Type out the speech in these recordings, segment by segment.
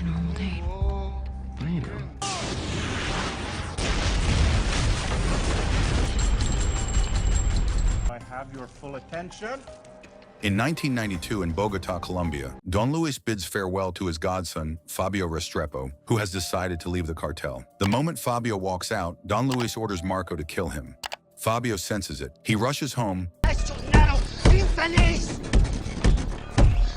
normal date. You know. I have your full attention. In 1992 in Bogotá, Colombia, Don Luis bids farewell to his godson, Fabio Restrepo, who has decided to leave the cartel. The moment Fabio walks out, Don Luis orders Marco to kill him. Fabio senses it. He rushes home,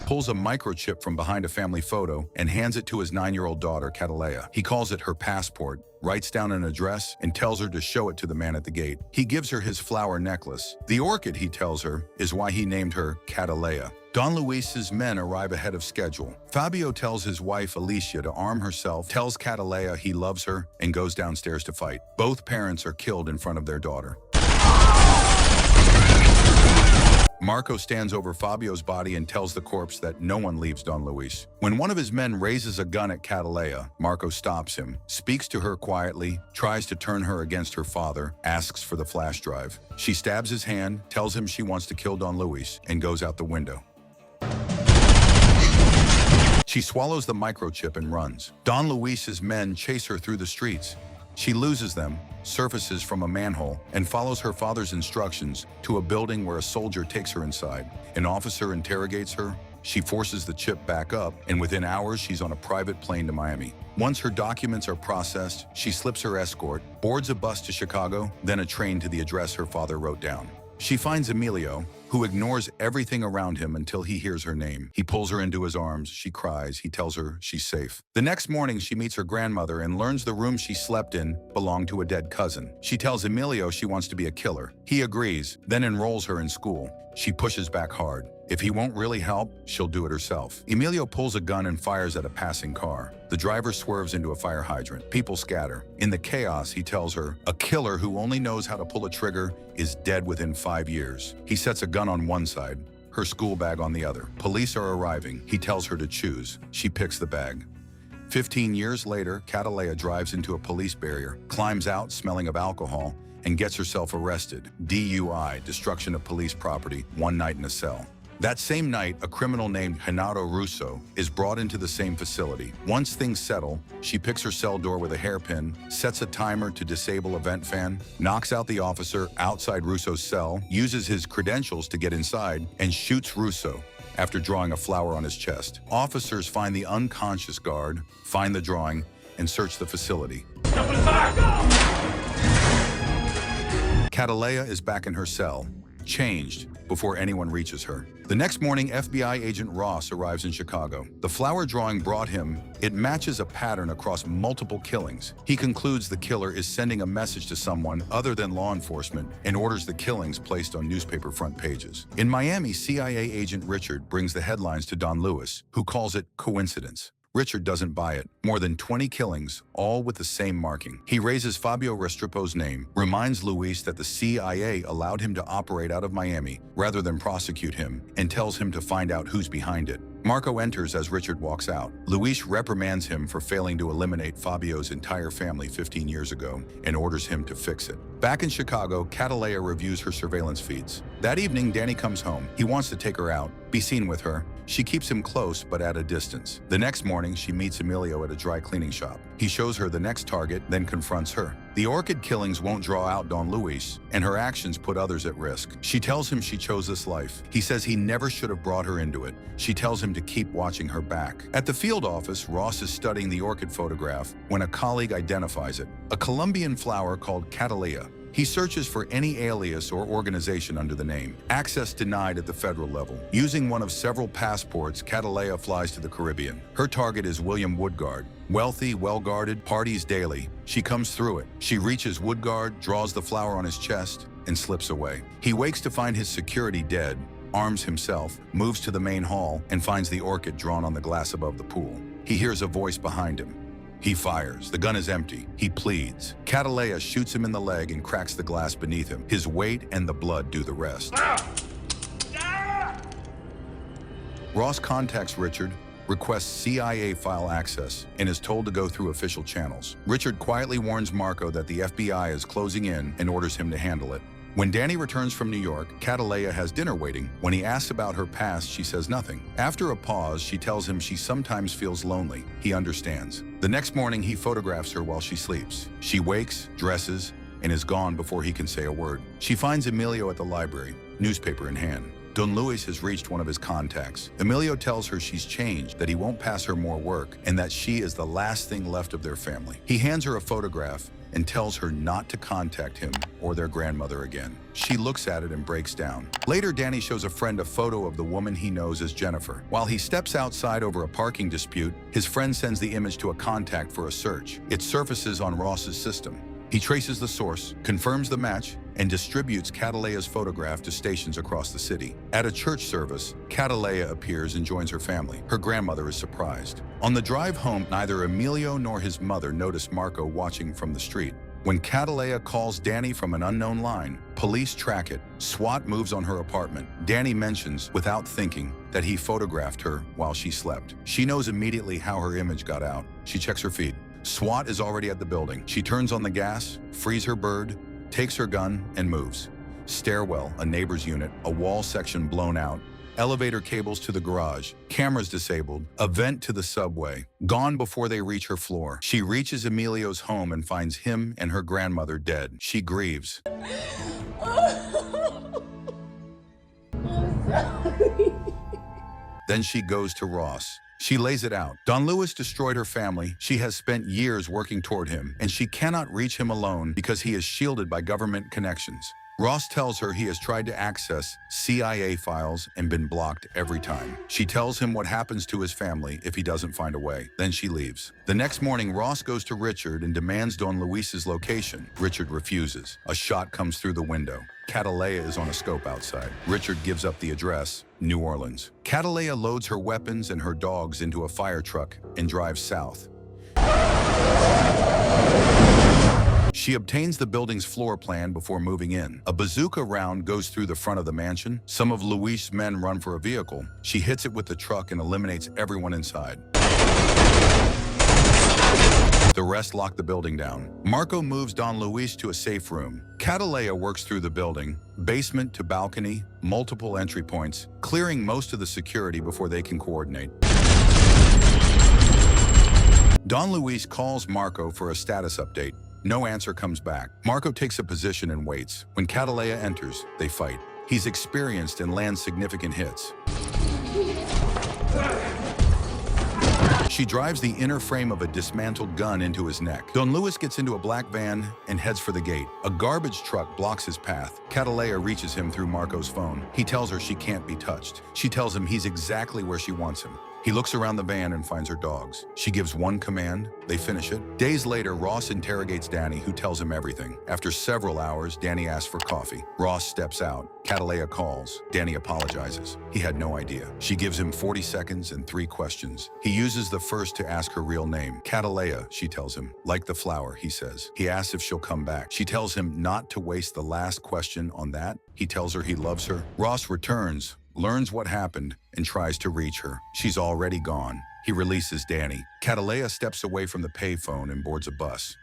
pulls a microchip from behind a family photo, and hands it to his 9-year-old daughter, Cataleya. He calls it her passport, writes down an address, and tells her to show it to the man at the gate. He gives her his flower necklace. The orchid, he tells her, is why he named her Cataleya. Don Luis's men arrive ahead of schedule. Fabio tells his wife, Alicia, to arm herself, tells Cataleya he loves her, and goes downstairs to fight. Both parents are killed in front of their daughter. Marco stands over Fabio's body and tells the corpse that no one leaves Don Luis. When one of his men raises a gun at Cataleya, Marco stops him, speaks to her quietly, tries to turn her against her father, asks for the flash drive. She stabs his hand, tells him she wants to kill Don Luis, and goes out the window. She swallows the microchip and runs. Don Luis's men chase her through the streets. She loses them, surfaces from a manhole, and follows her father's instructions to a building where a soldier takes her inside. An officer interrogates her. She forces the chip back up, and within hours, she's on a private plane to Miami. Once her documents are processed, she slips her escort, boards a bus to Chicago, then a train to the address her father wrote down. She finds Emilio, who ignores everything around him until he hears her name. He pulls her into his arms. She cries. He tells her she's safe. The next morning, she meets her grandmother and learns the room she slept in belonged to a dead cousin. She tells Emilio she wants to be a killer. He agrees, then enrolls her in school. She pushes back hard. If he won't really help, she'll do it herself. Emilio pulls a gun and fires at a passing car. The driver swerves into a fire hydrant. People scatter. In the chaos, he tells her, a killer who only knows how to pull a trigger is dead within 5 years. He sets a gun on one side, her school bag on the other. Police are arriving. He tells her to choose. She picks the bag. 15 years later, Cataleya drives into a police barrier, climbs out smelling of alcohol, and gets herself arrested. DUI, destruction of police property, 1 night in a cell. That same night, a criminal named Renato Russo is brought into the same facility. Once things settle, she picks her cell door with a hairpin, sets a timer to disable a vent fan, knocks out the officer outside Russo's cell, uses his credentials to get inside, and shoots Russo after drawing a flower on his chest. Officers find the unconscious guard, find the drawing, and search the facility. Cataleya is back in her cell, changed, before anyone reaches her. The next morning, FBI agent Ross arrives in Chicago. The flower drawing brought him, it matches a pattern across multiple killings. He concludes the killer is sending a message to someone other than law enforcement and orders the killings placed on newspaper front pages. In Miami, CIA agent Richard brings the headlines to Don Luis, who calls it coincidence. Richard doesn't buy it. More than 20 killings, all with the same marking. He raises Fabio Restrepo's name, reminds Luis that the CIA allowed him to operate out of Miami rather than prosecute him, and tells him to find out who's behind it. Marco enters as Richard walks out. Luis reprimands him for failing to eliminate Fabio's entire family 15 years ago and orders him to fix it. Back in Chicago, Cataleya reviews her surveillance feeds. That evening, Danny comes home. He wants to take her out, be seen with her. She keeps him close, but at a distance. The next morning, she meets Emilio at a dry cleaning shop. He shows her the next target, then confronts her. The orchid killings won't draw out Don Luis, and her actions put others at risk. She tells him she chose this life. He says he never should have brought her into it. She tells him to keep watching her back. At the field office, Ross is studying the orchid photograph when a colleague identifies it, a Colombian flower called Cataleya. He searches for any alias or organization under the name. Access denied at the federal level. Using one of several passports, Cataleya flies to the Caribbean. Her target is William Woodgard. Wealthy, well-guarded, parties daily. She comes through it. She reaches Woodgard, draws the flower on his chest, and slips away. He wakes to find his security dead, arms himself, moves to the main hall, and finds the orchid drawn on the glass above the pool. He hears a voice behind him. He fires. The gun is empty. He pleads. Cataleya shoots him in the leg and cracks the glass beneath him. His weight and the blood do the rest. Ross contacts Richard, requests CIA file access, and is told to go through official channels. Richard quietly warns Marco that the FBI is closing in and orders him to handle it. When Danny returns from New York, Cataleya has dinner waiting. When he asks about her past, she says nothing. After a pause, she tells him she sometimes feels lonely. He understands. The next morning, he photographs her while she sleeps. She wakes, dresses, and is gone before he can say a word. She finds Emilio at the library, newspaper in hand. Don Luis has reached one of his contacts. Emilio tells her she's changed, that he won't pass her more work, and that she is the last thing left of their family. He hands her a photograph and tells her not to contact him or their grandmother again. She looks at it and breaks down. Later, Danny shows a friend a photo of the woman he knows as Jennifer. While he steps outside over a parking dispute, his friend sends the image to a contact for a search. It surfaces on Ross's system. He traces the source, confirms the match, and distributes Cataleya's photograph to stations across the city. At a church service, Cataleya appears and joins her family. Her grandmother is surprised. On the drive home, neither Emilio nor his mother notice Marco watching from the street. When Cataleya calls Danny from an unknown line, police track it. SWAT moves on her apartment. Danny mentions, without thinking, that he photographed her while she slept. She knows immediately how her image got out. She checks her feed. SWAT is already at the building. She turns on the gas, frees her bird, takes her gun, and moves. Stairwell, a neighbor's unit, a wall section blown out, elevator cables to the garage, cameras disabled, a vent to the subway. Gone before they reach her floor. She reaches Emilio's home and finds him and her grandmother dead. She grieves. Then she goes to Ross. She lays it out. Don Luis destroyed her family. She has spent years working toward him, and she cannot reach him alone because he is shielded by government connections. Ross tells her he has tried to access CIA files and been blocked every time. She tells him what happens to his family if he doesn't find a way. Then she leaves. The next morning, Ross goes to Richard and demands Don Luis's location. Richard refuses. A shot comes through the window. Cataleya is on a scope outside. Richard gives up the address, New Orleans. Cataleya loads her weapons and her dogs into a fire truck and drives south. She obtains the building's floor plan before moving in. A bazooka round goes through the front of the mansion. Some of Luis's men run for a vehicle. She hits it with the truck and eliminates everyone inside. The rest lock the building down. Marco moves Don Luis to a safe room. Cataleya works through the building, basement to balcony, multiple entry points, clearing most of the security before they can coordinate. Don Luis calls Marco for a status update. No answer comes back. Marco takes a position and waits. When Cataleya enters, they fight. He's experienced and lands significant hits. She drives the inner frame of a dismantled gun into his neck. Don Luis gets into a black van and heads for the gate. A garbage truck blocks his path. Cataleya reaches him through Marco's phone. He tells her she can't be touched. She tells him he's exactly where she wants him. He looks around the van and finds her dogs. She gives one command, they finish it. Days later, Ross interrogates Danny, who tells him everything. After several hours, Danny asks for coffee. Ross steps out. Cataleya calls. Danny apologizes. He had no idea. She gives him 40 seconds and 3 questions. He uses the first to ask her real name. Cataleya, she tells him. Like the flower, he says. He asks if she'll come back. She tells him not to waste the last question on that. He tells her he loves her. Ross returns, learns what happened, and tries to reach her. She's already gone. He releases Danny. Cataleya steps away from the payphone and boards a bus.